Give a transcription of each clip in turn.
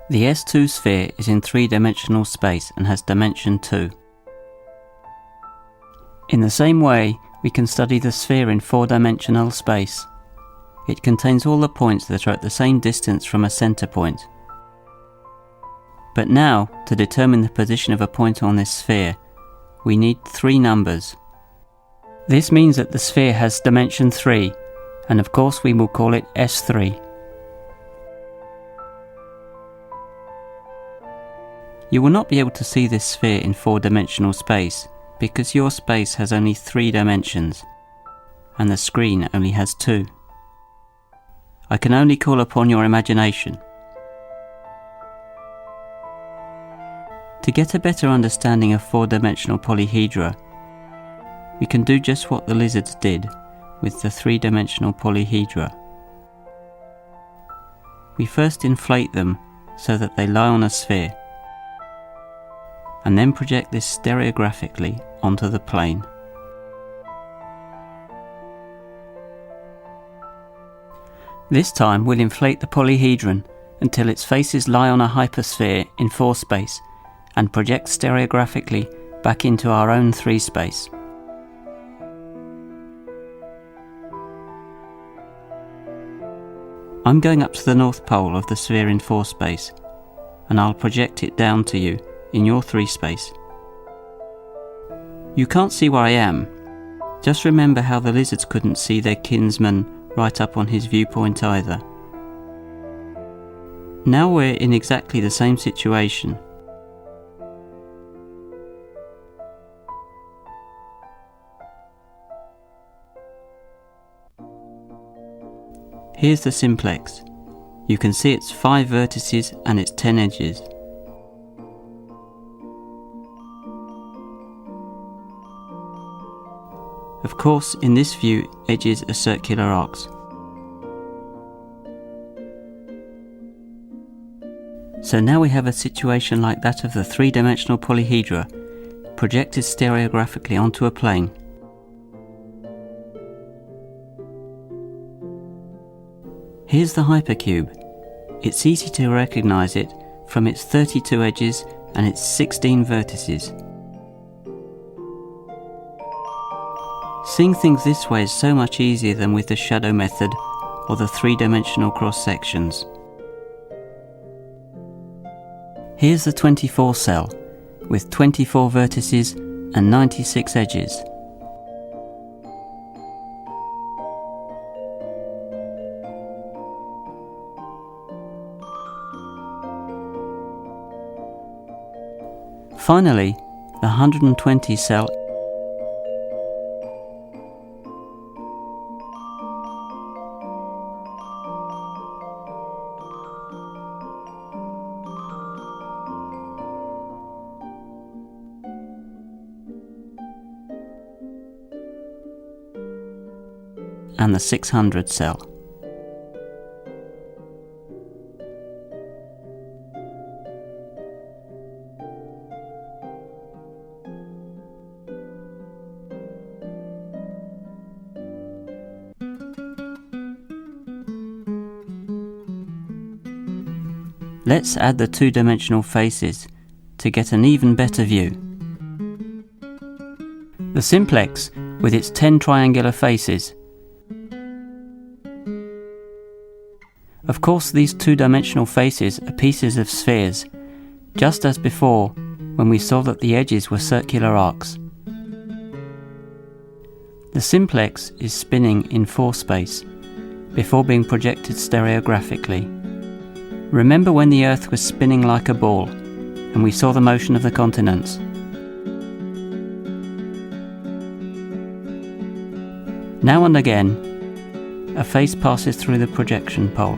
The S2 sphere is in three-dimensional space and has dimension 2. In the same way, we can study the sphere in four-dimensional space. It contains all the points that are at the same distance from a center point. But now, to determine the position of a point on this sphere, we need three numbers. This means that the sphere has dimension 3, and of course we will call it S3. You will not be able to see this sphere in four-dimensional space because your space has only 3 dimensions, and the screen only has 2. I can only call upon your imagination. To get a better understanding of four-dimensional polyhedra, we can do just what the lizards did with the three-dimensional polyhedra. We first inflate them so that they lie on a sphere, and then project this stereographically onto the plane. This time we'll inflate the polyhedron until its faces lie on a hypersphere in 4 space and project stereographically back into our own 3 space. I'm going up to the North Pole of the sphere in 4 space, and I'll project it down to you in your 3 space. You can't see where I am. Just remember how the lizards couldn't see their kinsman right up on his viewpoint either. Now we're in exactly the same situation. Here's the simplex. You can see its 5 vertices and its 10 edges. Of course, in this view, edges are circular arcs. So now we have a situation like that of the three-dimensional polyhedra, projected stereographically onto a plane. Here's the hypercube. It's easy to recognize it from its 32 edges and its 16 vertices. Seeing things this way is so much easier than with the shadow method or the three-dimensional cross-sections. Here's the 24 cell, with 24 vertices and 96 edges. Finally, the 120 cell and the 600 cell. Let's add the two-dimensional faces to get an even better view. The simplex, with its 10 triangular faces. Of course, these two-dimensional faces are pieces of spheres, just as before when we saw that the edges were circular arcs. The simplex is spinning in 4 space, before being projected stereographically. Remember when the Earth was spinning like a ball, and we saw the motion of the continents? Now and again, a face passes through the projection pole,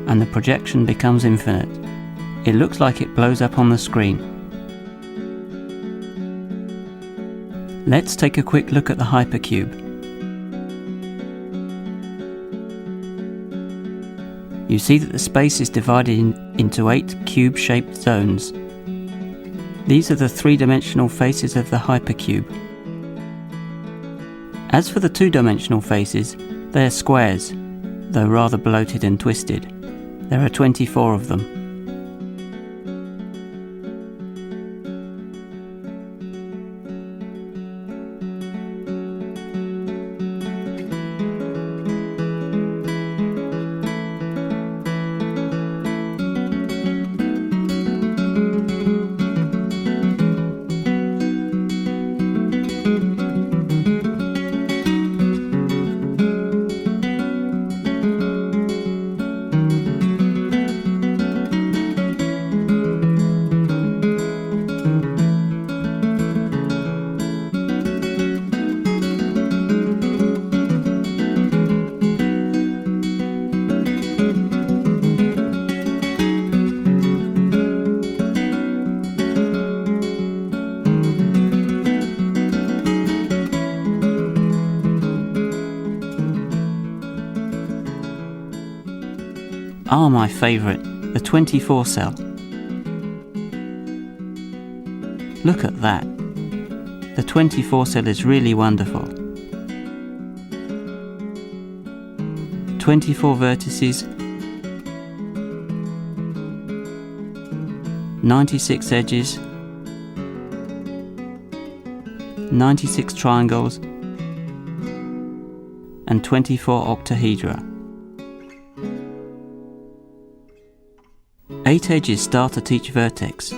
and the projection becomes infinite. It looks like it blows up on the screen. Let's take a quick look at the hypercube. You see that the space is divided into 8 cube-shaped zones. These are the three-dimensional faces of the hypercube. As for the two-dimensional faces, they are squares, though rather bloated and twisted. There are 24 of them. my favourite, the 24 cell. Look at that. The 24 cell is really wonderful. 24 vertices, 96 edges, 96 triangles, and 24 octahedra. 8 edges start at each vertex.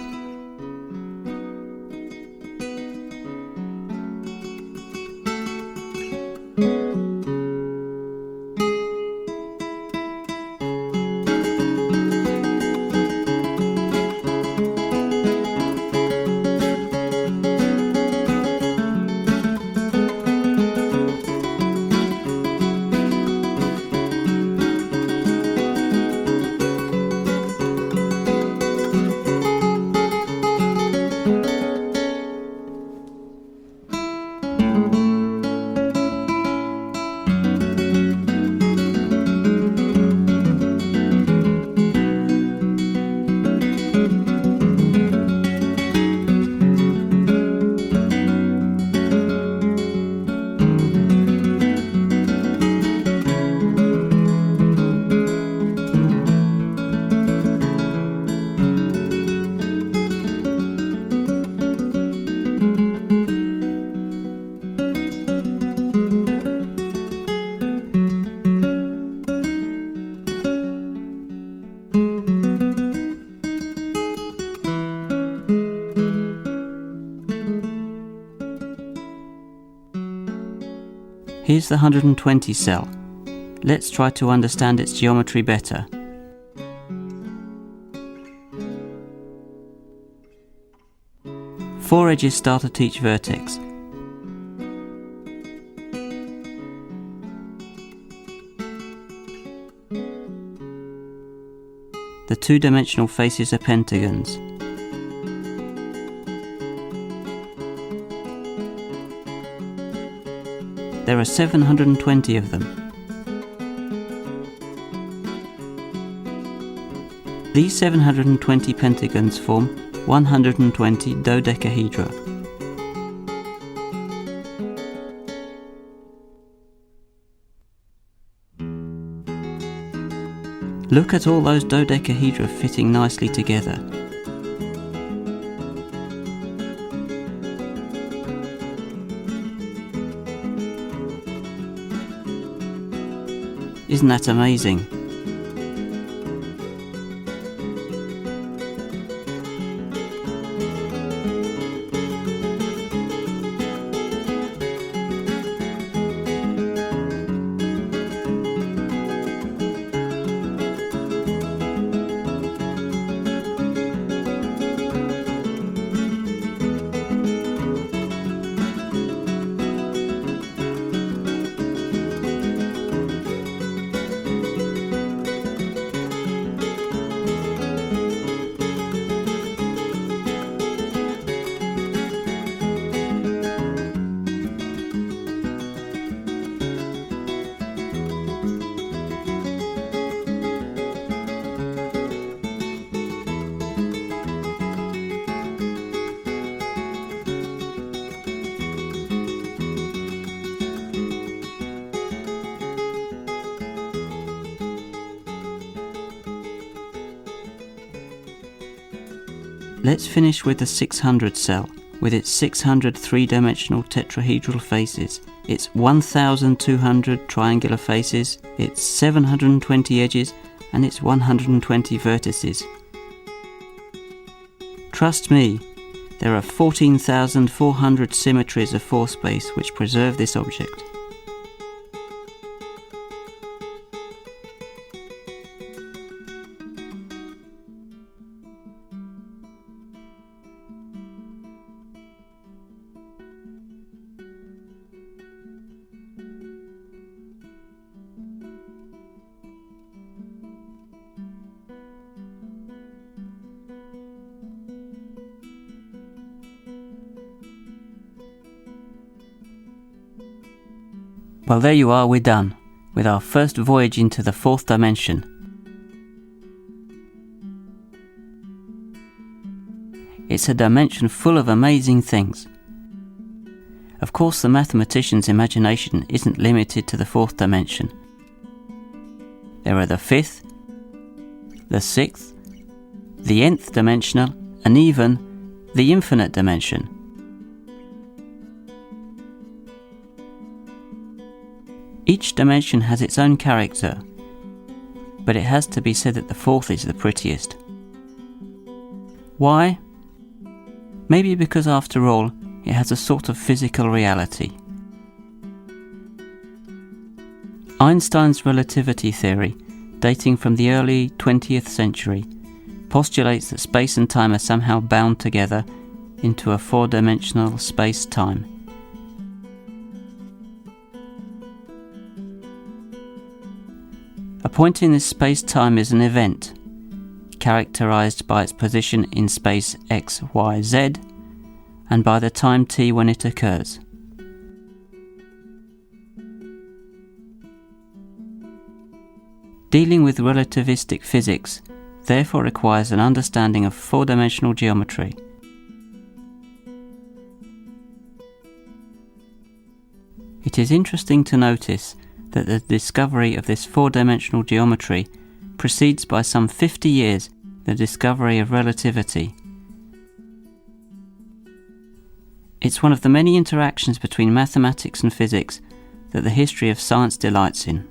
Here's the 120 cell. Let's try to understand its geometry better. Four edges start at each vertex. The two-dimensional faces are pentagons. There are 720 of them. These 720 pentagons form 120 dodecahedra. Look at all those dodecahedra fitting nicely together. Isn't that amazing? Let's finish with the 600 cell, with its 600 three-dimensional tetrahedral faces, its 1200 triangular faces, its 720 edges, and its 120 vertices. Trust me, there are 14,400 symmetries of four space which preserve this object. Well, there you are, we're done with our first voyage into the fourth dimension. It's a dimension full of amazing things. Of course, the mathematician's imagination isn't limited to the fourth dimension. There are the fifth, the sixth, the nth dimensional, and even the infinite dimension. Each dimension has its own character, but it has to be said that the fourth is the prettiest. Why? Maybe because after all, it has a sort of physical reality. Einstein's relativity theory, dating from the early 20th century, postulates that space and time are somehow bound together into a four-dimensional space-time. A point in this space-time is an event, characterized by its position in space x, y, z, and by the time t when it occurs. Dealing with relativistic physics therefore requires an understanding of four-dimensional geometry. It is interesting to notice that the discovery of this four-dimensional geometry precedes by some 50 years the discovery of relativity. It's one of the many interactions between mathematics and physics that the history of science delights in.